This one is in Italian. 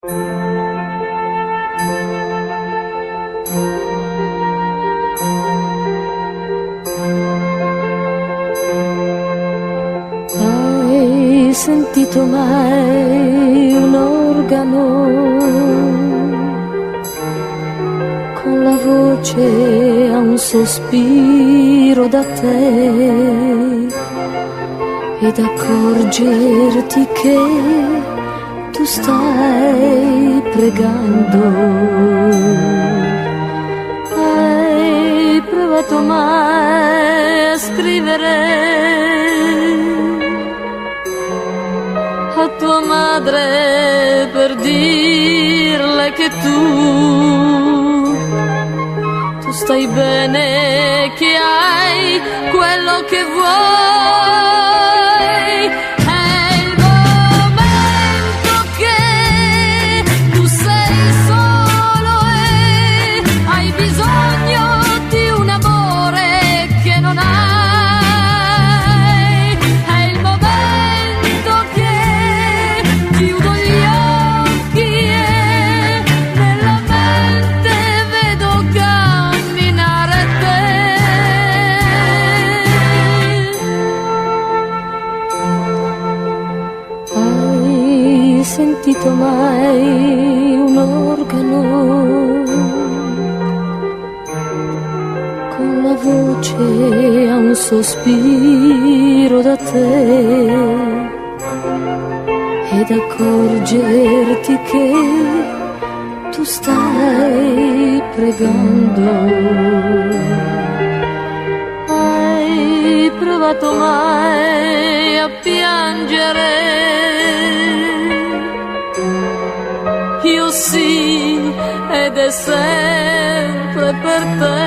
Hai sentito mai un organo con la voce a un sospiro da te ed accorgerti che tu stai pregando? Hai provato mai a scrivere a tua madre per dirle che tu stai bene, che hai quello che vuoi? È il momento che tu sei solo e hai bisogno di un amore che non hai. È il momento che chiudo gli occhi e nella mente vedo camminare te. Hai sentito mai un organo con la voce a un sospiro da te ed accorgerti che tu stai pregando? Hai provato mai a piangere? Io sì, ed è sempre per te.